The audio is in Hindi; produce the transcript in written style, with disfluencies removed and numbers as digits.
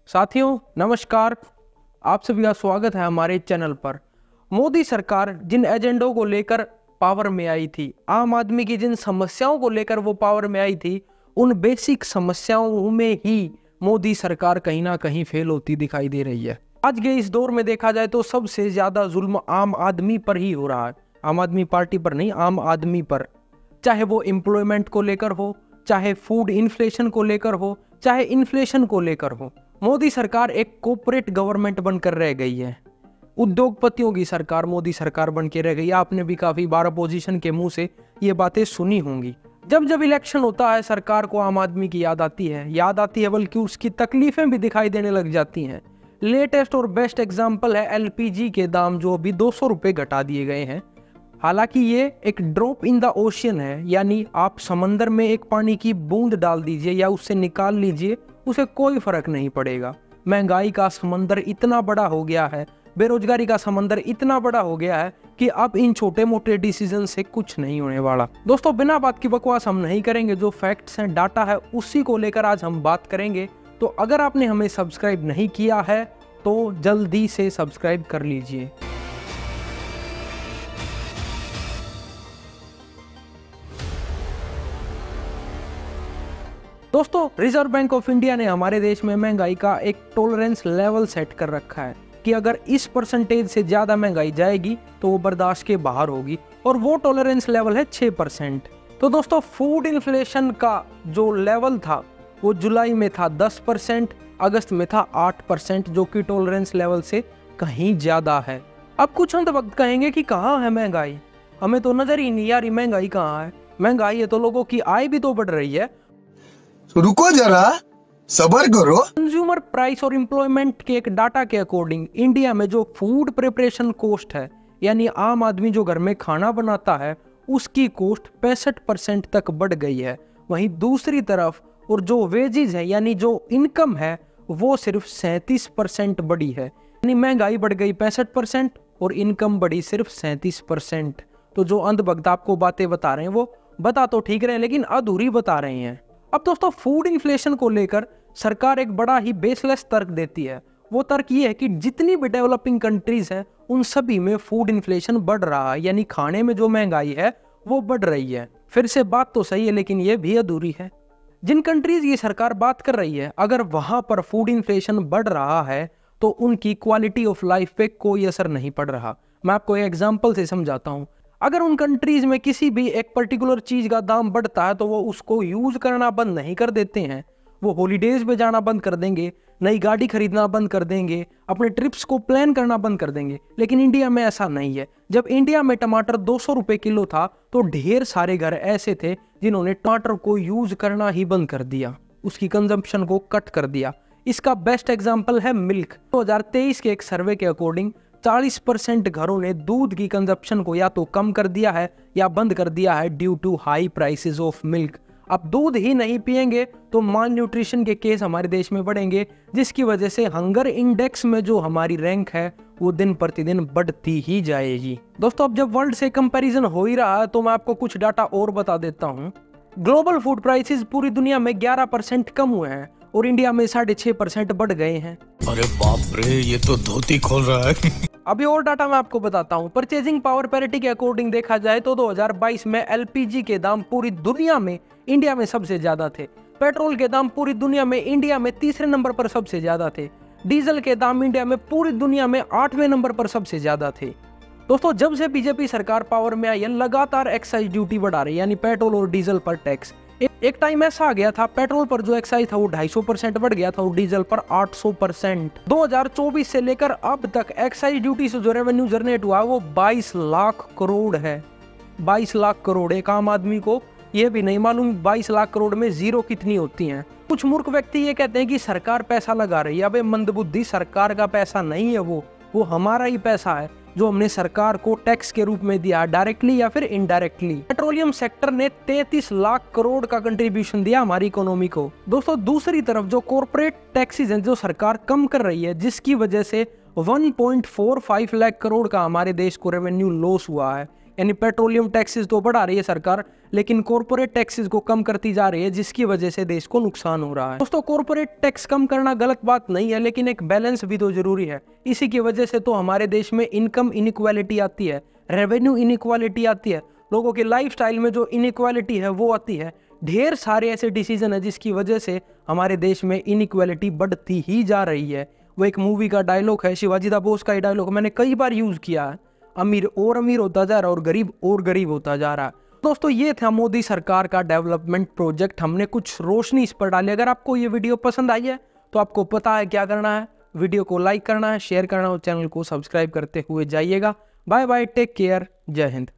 साथियों नमस्कार, आप सभी का स्वागत है हमारे चैनल पर। मोदी सरकार जिन एजेंडों को लेकर पावर में आई थी, आम आदमी की जिन समस्याओं को लेकर वो पावर में आई थी, उन बेसिक समस्याओं में ही मोदी सरकार कहीं ना कहीं फेल होती दिखाई दे रही है। आज के इस दौर में देखा जाए तो सबसे ज्यादा जुल्म आम आदमी पर ही हो रहा है, आम आदमी पार्टी पर नहीं, आम आदमी पर। चाहे वो एम्प्लॉयमेंट को लेकर हो, चाहे फूड इन्फ्लेशन को लेकर हो, चाहे इन्फ्लेशन को लेकर हो। मोदी सरकार एक कॉर्पोरेट गवर्नमेंट बनकर रह गई है, उद्योगपतियों की सरकार मोदी सरकार बन के रह गई। आपने भी काफी बार अपोजिशन के मुंह से ये बातें सुनी होंगी। जब जब इलेक्शन होता है सरकार को आम आदमी की याद आती है, बल्कि उसकी तकलीफें भी दिखाई देने लग जाती हैं। लेटेस्ट और बेस्ट एग्जाम्पल है एलपीजी के दाम जो अभी 200 रुपये घटा दिए गए हैं। हालांकि ये एक ड्रॉप इन द ओशियन है, यानी आप समंदर में एक पानी की बूंद डाल दीजिए या उससे निकाल लीजिए, उसे कोई फर्क नहीं पड़ेगा। महंगाई का समंदर इतना बड़ा हो गया है, बेरोजगारी का समंदर इतना बड़ा हो गया है कि अब इन छोटे मोटे डिसीजन से कुछ नहीं होने वाला। दोस्तों बिना बात की बकवास हम नहीं करेंगे, जो फैक्ट्स हैं, डाटा है, उसी को लेकर आज हम बात करेंगे। तो अगर आपने हमें सब्सक्राइब नहीं किया है तो जल्दी से सब्सक्राइब कर लीजिए। दोस्तों रिजर्व बैंक ऑफ इंडिया ने हमारे देश में महंगाई का एक टॉलरेंस लेवल सेट कर रखा है कि अगर इस परसेंटेज से ज्यादा महंगाई जाएगी तो वो बर्दाश्त के बाहर होगी, और वो टॉलरेंस लेवल है 6%। तो दोस्तों फूड इन्फ्लेशन का जो लेवल था वो जुलाई में था 10%, अगस्त में था 8%, जो कि टॉलरेंस लेवल से कहीं ज्यादा है। अब कुछ हम तो वक्त कहेंगे कि कहाँ है महंगाई, हमें तो नजर ही नहीं आ रही महंगाई कहाँ है। महंगाई है तो लोगों की आय भी तो बढ़ रही है। रुको जरा, सबर करो। कंज्यूमर प्राइस और एम्प्लॉयमेंट के एक डाटा के अकॉर्डिंग इंडिया में जो फूड प्रिपरेशन कॉस्ट है, यानी आम आदमी जो घर में खाना बनाता है, उसकी कॉस्ट 65% तक बढ़ गई है। वहीं दूसरी तरफ और जो वेजेस है, यानी जो इनकम है, वो सिर्फ 37% बढ़ी है। यानी महंगाई बढ़ गई 65% और इनकम बढ़ी सिर्फ 37%। तो जो अंधभक्त आपको बातें बता रहे हैं वो बता तो ठीक रहे हैं, लेकिन अधूरी बता रहे हैं। अब दोस्तों फूड इन्फ्लेशन को लेकर सरकार एक बड़ा ही बेसलेस तर्क देती है। वो तर्क ये है कि जितनी भी डेवलपिंग कंट्रीज हैं उन सभी में फूड इन्फ्लेशन बढ़ रहा है, यानी खाने में जो महंगाई है वो बढ़ रही है। फिर से बात तो सही है लेकिन ये भी अधूरी है। जिन कंट्रीज की सरकार बात कर रही है, अगर वहां पर फूड इन्फ्लेशन बढ़ रहा है तो उनकी क्वालिटी ऑफ लाइफ पे कोई असर नहीं पड़ रहा। मैं आपको एक एग्जाम्पल से समझाता हूँ। अगर उन कंट्रीज में किसी भी एक पर्टिकुलर चीज का दाम बढ़ता है तो वो उसको यूज करना बंद नहीं कर देते हैं, वो हॉलीडेज पे जाना बंद कर देंगे, नई गाड़ी खरीदना बंद कर देंगे, अपने ट्रिप्स को प्लान करना बंद कर देंगे। लेकिन इंडिया में ऐसा नहीं है। जब इंडिया में टमाटर 200 रुपए किलो था तो ढेर सारे घर ऐसे थे जिन्होंने टमाटर को यूज करना ही बंद कर दिया, उसकी कंजम्पशन को कट कर दिया। इसका बेस्ट एग्जाम्पल है मिल्क। 2023 के एक सर्वे के अकॉर्डिंग 40% घरों ने दूध की कंजप्शन को या तो कम कर दिया है या बंद कर दिया है due to high prices of milk. अब दूध ही नहीं पिएंगे तो माल न्यूट्रिशन के केस हमारे देश में बढ़ेंगे, जिसकी वजह से हंगर इंडेक्स में जो हमारी रैंक है वो दिन प्रतिदिन बढ़ती ही जाएगी। दोस्तों अब जब वर्ल्ड से कंपैरिजन हो ही रहा है तो मैं आपको कुछ डाटा और बता देता हूँ। ग्लोबल फूड प्राइसेस पूरी दुनिया में 11% कम हुए हैं और इंडिया में 6.5% बढ़ गए हैं। अरे बाप रे, ये तो धोती खोल रहा है। अभी और डाटा मैं आपको बताता हूँ। परचेजिंग पावर पैरिटी के अकॉर्डिंग देखा जाए तो 2022 में एलपीजी के दाम पूरी दुनिया में इंडिया में सबसे ज्यादा थे। पेट्रोल के दाम पूरी दुनिया में इंडिया में तीसरे नंबर पर सबसे ज्यादा थे। डीजल के दाम इंडिया में पूरी दुनिया में 8वें नंबर पर सबसे ज्यादा थे। दोस्तों जब से बीजेपी सरकार पावर में आई है लगातार एक्साइज ड्यूटी बढ़ा रही है, यानी पेट्रोल और डीजल पर टैक्स। एक टाइम ऐसा आ गया था पेट्रोल पर जो एक्साइज था वो 250% बढ़ गया था और डीजल पर 800%। 2024 से लेकर अब तक एक्साइज ड्यूटी से जो रेवेन्यू जनरेट हुआ वो 22 लाख करोड़ है। 22 लाख करोड़। एक आम आदमी को ये भी नहीं मालूम 22 लाख करोड़ में जीरो कितनी होती हैं। कुछ मूर्ख व्यक्ति ये कहते हैं कि सरकार पैसा लगा रही है। अबे मंदबुद्धि, सरकार का पैसा नहीं है वो हमारा ही पैसा है जो हमने सरकार को टैक्स के रूप में दिया, डायरेक्टली या फिर इनडायरेक्टली। पेट्रोलियम सेक्टर ने 33 लाख करोड़ का कंट्रीब्यूशन दिया हमारी इकोनॉमी को। दोस्तों दूसरी तरफ जो कॉर्पोरेट टैक्सेस हैं जो सरकार कम कर रही है, जिसकी वजह से 1.45 लाख करोड़ का हमारे देश को रेवेन्यू लॉस हुआ है। यानी पेट्रोलियम टैक्सेस तो बढ़ा रही है सरकार, लेकिन कॉर्पोरेट टैक्सेस को कम करती जा रही है, जिसकी वजह से देश को नुकसान हो रहा है। दोस्तों, कॉर्पोरेट टैक्स कम करना गलत बात नहीं है, लेकिन एक बैलेंस भी तो जरूरी है। इसी की वजह से तो हमारे देश में इनकम इनइक्वालिटी आती है, रेवेन्यू इनइक्वालिटी आती है, लोगों के लाइफस्टाइल में जो इनइक्वालिटी है वो आती है। ढेर सारे ऐसे डिसीजन है जिसकी वजह से हमारे देश में इनइक्वालिटी बढ़ती ही जा रही है। वो एक मूवी का डायलॉग है, शिवाजी दा बोस का ये डायलॉग मैंने कई बार यूज किया है, अमीर और अमीर होता जा रहा है और गरीब और गरीब होता जा रहा है। दोस्तों, ये था मोदी सरकार का डेवलपमेंट प्रोजेक्ट, हमने कुछ रोशनी इस पर डाली। अगर आपको ये वीडियो पसंद आई है तो आपको पता है क्या करना है, वीडियो को लाइक करना है, शेयर करना है और चैनल को सब्सक्राइब करते हुए जाइएगा। बाय बाय, टेक केयर, जय हिंद।